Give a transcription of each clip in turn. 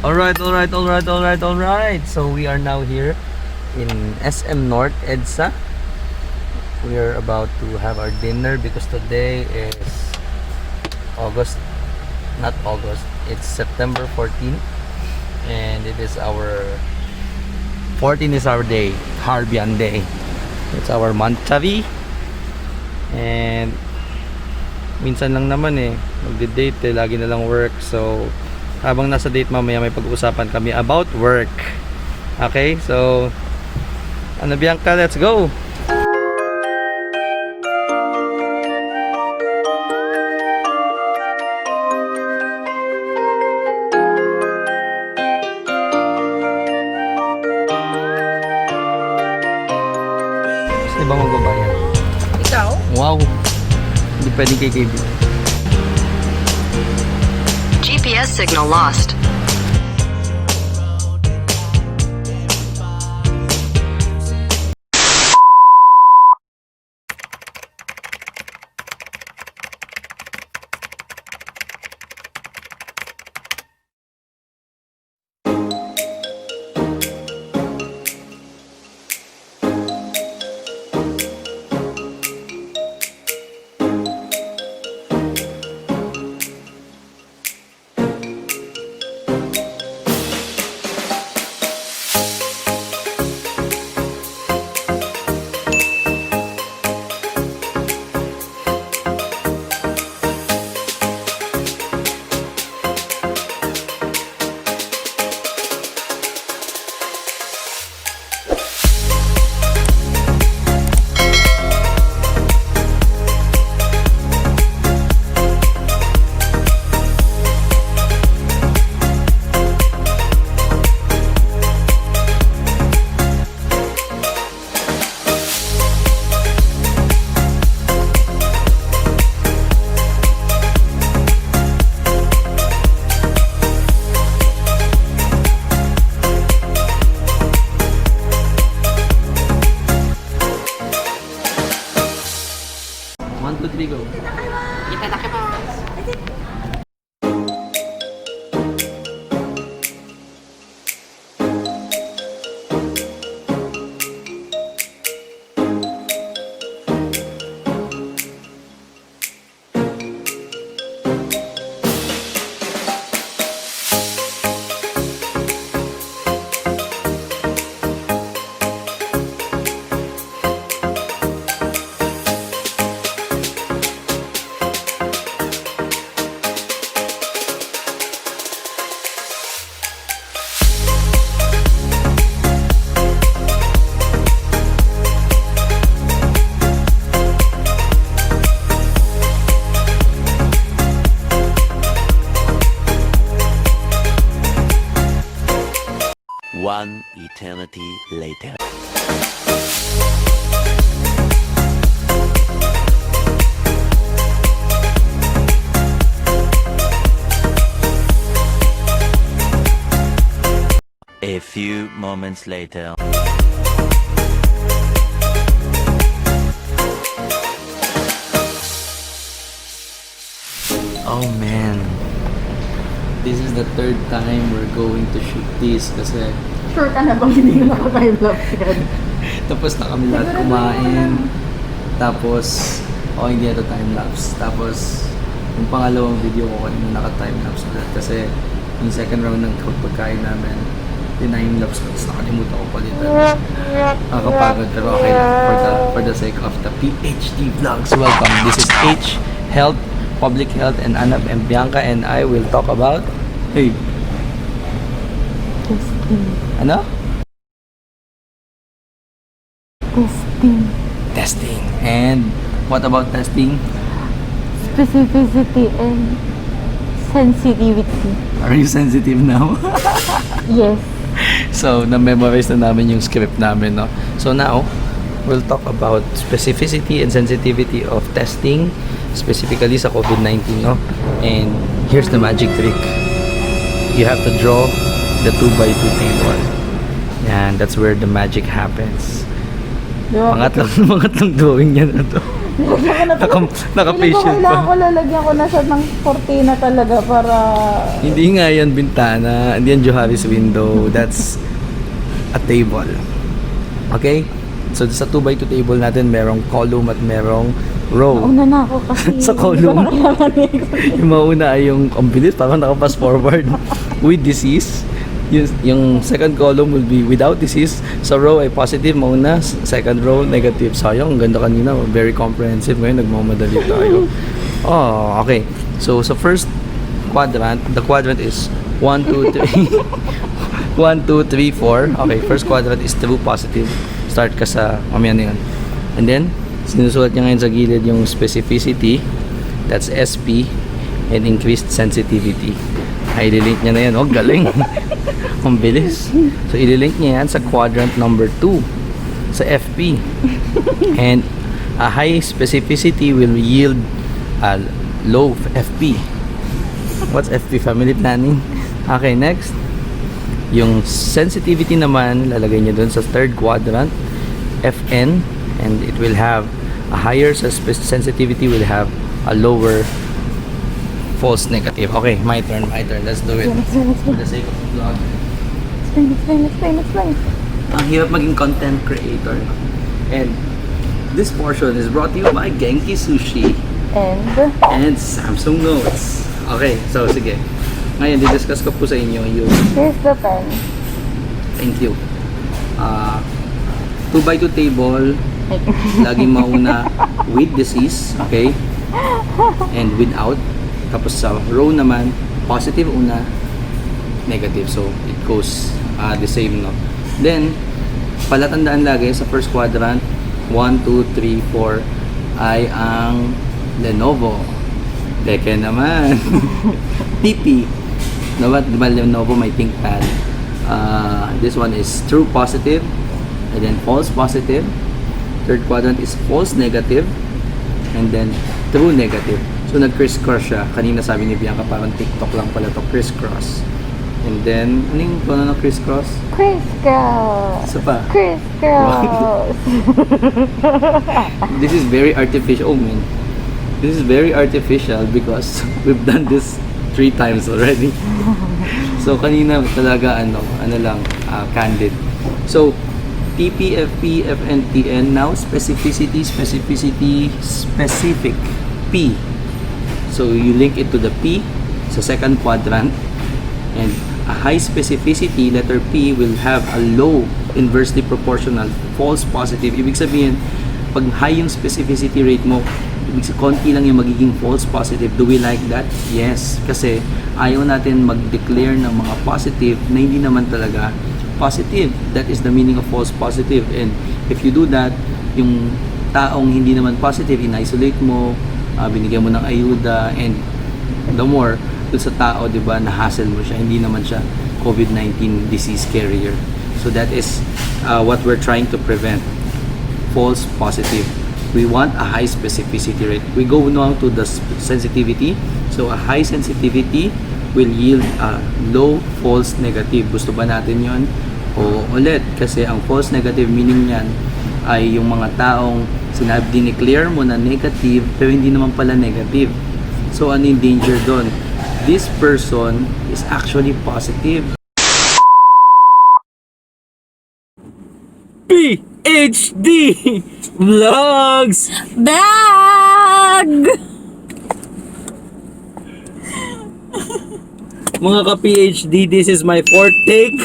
Alright. So we are now here in SM North, EDSA. We are about to have our dinner because today is it's September 14th, and it is our 14 is our day, Harbian Day. It's our Manchavi. And minsan lang naman magde-date lagi na lang work. So habang nasa date mamaya may pag-uusapan kami about work. Okay, so Bianca, let's go. Gusto ba magbabayad? Ikaw? Wow, hindi pwedeng kay KB. GPS signal lost. Go. One eternity later. A few moments later. Oh man, this is the third time we're going to shoot this kasi Sure ka na bang hindi ko nakaka-time-lapse yan? tapos na kami lahat kumain. Tapos hindi ito time-lapse. Tapos yung pangalawang video ko kanina naka-time-lapse ulit kasi yung second round ng pagkain namin time-lapse ko. Tapos nakalimutan ko palitan. Nakakapagod pero okay lang for the sake of the PHD vlogs. Welcome. This is H Health, Public Health, and Anab and Bianca and I will talk about Ano? Testing. And what about testing? Specificity and sensitivity. Are you sensitive now? Yes. So, na-memorize na namin yung script namin, no? So now, we'll talk about specificity and sensitivity of testing, specifically sa COVID-19, no? And here's the magic trick. You have to draw the 2x2 table. And that's where the magic happens. Pangatlong drawing niya na to. Naka-patient Kailangan pa. ko lalagyan ko na siya ng cortina talaga para... Hindi nga yan bintana. Hindi yan Johari's window. That's a table. Okay? So sa 2x2 table natin, merong column at merong row. Nauna na ako kasi... Sa column. Yung mauna ay yung ang bilis, parang nakapass forward with disease. Yung second column will be without disease. Sa row ay positive mauna, second row negative. Sayang, ang ganda kanina, very comprehensive. Ngayon nagmamadali tayo. Oh, okay. So sa first quadrant, the quadrant is 1, 2, 3. 1, 2, 3, 4. Okay, first quadrant is true positive. Start ka sa mamaya na yun. And then, sinusulat niya ngayon sa gilid yung specificity. That's SP. And increased sensitivity. Ay, ililink niya na yan. Oh, galing. Ang bilis. So, ililink niya yan sa quadrant number 2. Sa FP. And a high specificity will yield a low FP. What's FP? Family planning. Okay, next. Yung sensitivity naman, lalagay niyo dun sa third quadrant, FN, and it will have a higher sensitivity will have a lower false negative. Okay, my turn. Let's do it. For the sake of the vlog. Explain. Ang hirap maging content creator. And this portion is brought to you by Genki Sushi and Samsung Notes. Okay, so sige. Ngayon, didiscuss ko po sa inyo yung... Here's the pen. Thank you. 2x2 table, laging mauna with disease, okay? And without. Tapos sa row naman, positive una, negative. So, it goes the same, no? Then, palatandaan lagi sa first quadrant, 1, 2, 3, 4, ay ang Lenovo. Teke naman. PP. Diba Lenovo may ThinkPad. This one is true positive, and then false positive. Third quadrant is false negative, and then true negative. So nag-crisscross siya. Kanina sabi ni Bianca parang TikTok lang pala to, crisscross. And then, anong na crisscross? Crisscross. Isa pa. Crisscross. This is very artificial. Oh man. This is very artificial because we've done this 3 times already. So kanina talaga candid. So TP, FP, FN, TN. Now specific specific P. So you link it to the P sa second quadrant, and a high specificity letter P will have a low inversely proportional false positive. Ibig sabihin, pag high yung specificity rate mo, konti lang yung magiging false positive. Do we like that? Yes. Kasi ayaw natin mag-declare ng mga positive na hindi naman talaga positive. That is the meaning of false positive. And if you do that, yung taong hindi naman positive, in-isolate mo, binigyan mo ng ayuda, and the more, dun sa tao, di ba, na-hassle mo siya, hindi naman siya COVID-19 disease carrier. So that is what we're trying to prevent. False positive. We want a high specificity rate. We go now to the sensitivity. So a high sensitivity will yield a low false negative. Gusto ba natin yon? O ulit, kasi ang false negative meaning niyan ay yung mga taong dineclare mo na negative pero hindi naman pala negative. So ano yung danger doon? This person is actually positive. PHDvlogs! Bag! Mga ka-PHD, this is my fourth take.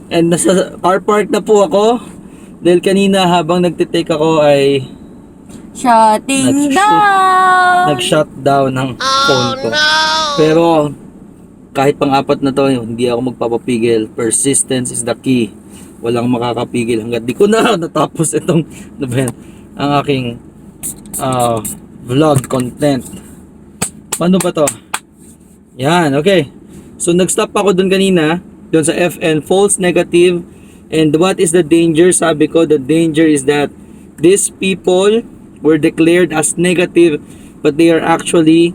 And nasa car park na po ako. Dahil kanina habang nagtitake ako ay Shutting down! nag-shutdown ng phone ko. Pero kahit pang-apat na to, hindi ako magpapapigil. Persistence is the key. Walang makakapigil hanggat di ko na natapos itong ang aking vlog content. Paano ba to? Yan, okay. So nag-stop ako dun kanina, dun sa FN, false negative. And what is the danger? Sabi ko, the danger is that these people were declared as negative, but they are actually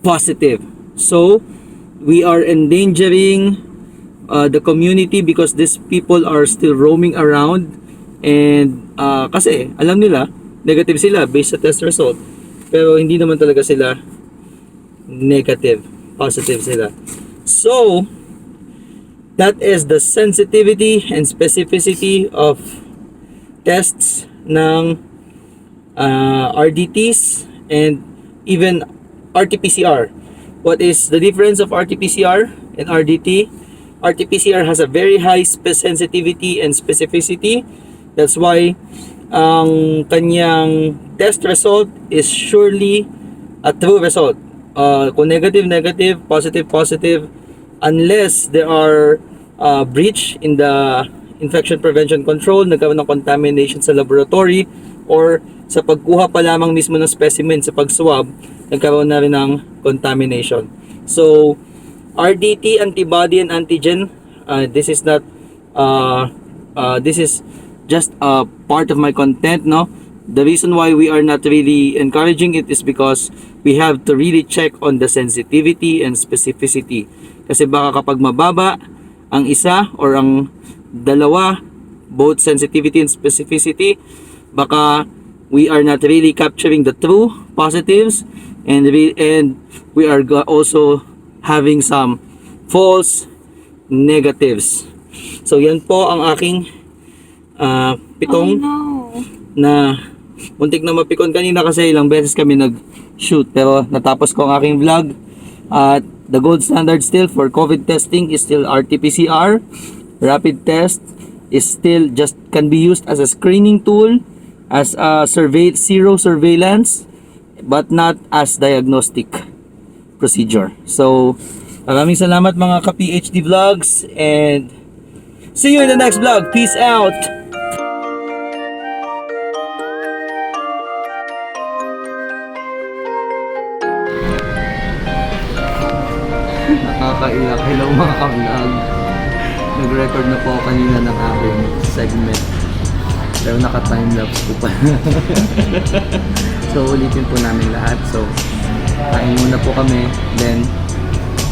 positive. So we are endangering the community because these people are still roaming around And kasi alam nila negative sila based sa test result, pero hindi naman talaga sila negative, positive sila. So that is the sensitivity and specificity of tests ng RDTs and even RT-PCR. What is the difference of RT-PCR and RDT? RT-PCR has a very high sensitivity and specificity. That's why ang kanyang test result is surely a true result. Kung negative, negative, positive, positive, unless there are breach in the infection prevention control, nagkaroon ng contamination sa laboratory, or sa pagkuha pa lamang mismo ng specimen sa pag-swab, nagkaroon na rin ng contamination. So, RDT, antibody and antigen, this is not, this is just a part of my content, no? The reason why we are not really encouraging it is because we have to really check on the sensitivity and specificity. Kasi baka kapag mababa ang isa or ang dalawa, both sensitivity and specificity, baka we are not really capturing the true positives, and we are also having some false negatives. So yan po ang aking pitong na muntik na mapikon kanina kasi ilang beses kami nag-shoot, pero natapos ko ang aking vlog. At the gold standard still for COVID testing is still RT-PCR. Rapid test is still just can be used as a screening tool, as a zero surveillance, but not as diagnostic procedure. So maraming salamat mga ka-PHD vlogs, and see you in the next vlog. Peace out. Nakakaiyak. Hello mga ka-vlog. Nag-record na po ako kanina ng aking segment, pero naka-timelapse ko pa. So ulitin po namin lahat. So kain muna po kami, then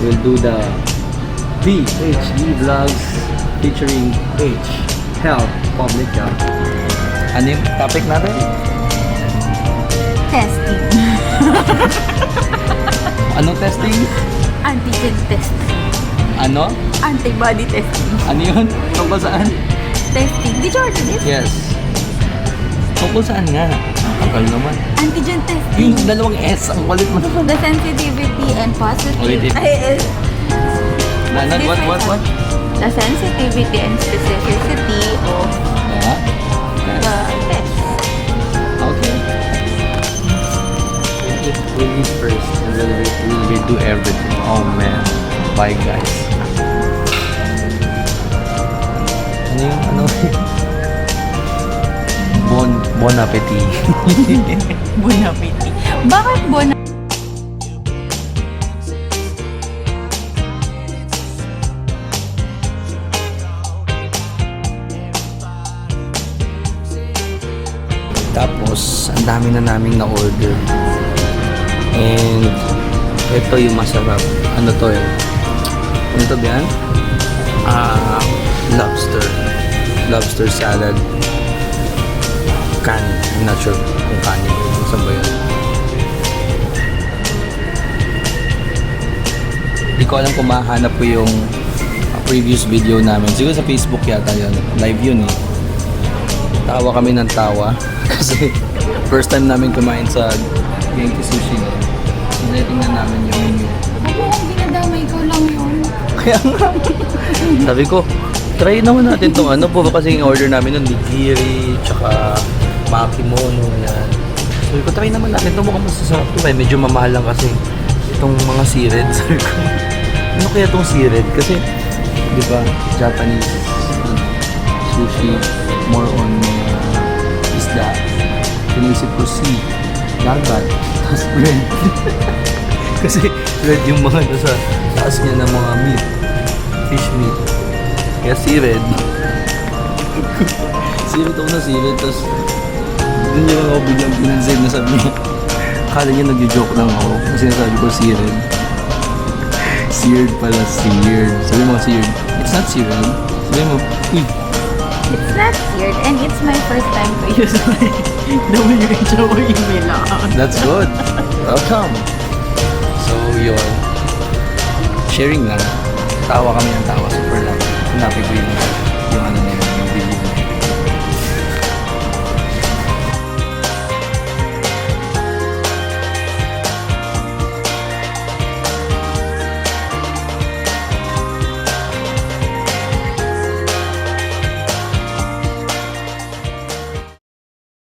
we'll do the PHD vlogs featuring H, health, public health. Ano yung topic natin? Testing. Anong testing? Antigen testing. Ano? Antibody testing. Ano yun? Tungkol saan? Testing. Did you order this? Yes. Tungkol saan nga? Tagal naman. Antigen testing. Yung dalawang S, ang kulit mo naman. The sensitivity and Ulitin. positivity. What? The sensitivity and specificity of Yeah. the test. Okay. We'll eat first, and then we'll do everything. Oh man. Bye guys. Ano yung ano? Bon appetit. Bon appetit. Bakit bon? Tapos, ang dami na naming na-order. And ito yung masarap. Ano to eh? Ano to ba yan? Lobster salad. Kanin. I'm not sure kung kanin. Saan ba yun? Hindi ko alam kung mahanap ko yung previous video namin. Siguro sa Facebook yata yun. Live yun eh. Tawa kami ng tawa. Kasi first time namin kumain sa Genki Sushi. So, tingnan namin yung menu. Ako kung ginadamay ko lang yun. Kaya nga. Sabi ko, try naman natin itong ano po. Kasi yung order namin nun, nigiri, tsaka makimono, yan. Sabi ko, try naman natin. Ito mukhang masasarap ito. Medyo mamahal lang kasi itong mga seared. Sabi ko, ano kaya itong seared? Kasi, di ba, Japanese sushi, more on isda. Pinisip ko dagat, tapos bread. Kasi red yung mga nasa taas niya ng mga meat, fish meat. Kaya seared. Seared ako na seared, tapos doon niya lang ako biglang pinansin na sabi niya. Akala niya nag-joke lang ako kasi nasabi ko seared. Seared pala, seared. Sabi mo seared. It's not seared. Sabi mo, uy, It's not weird and it's my first time to use my WHO email account. That's good. Welcome. So, yun. Sharing lang. Tawa kami ng tawa. Super lang. Sinabi ko yung ano na yun.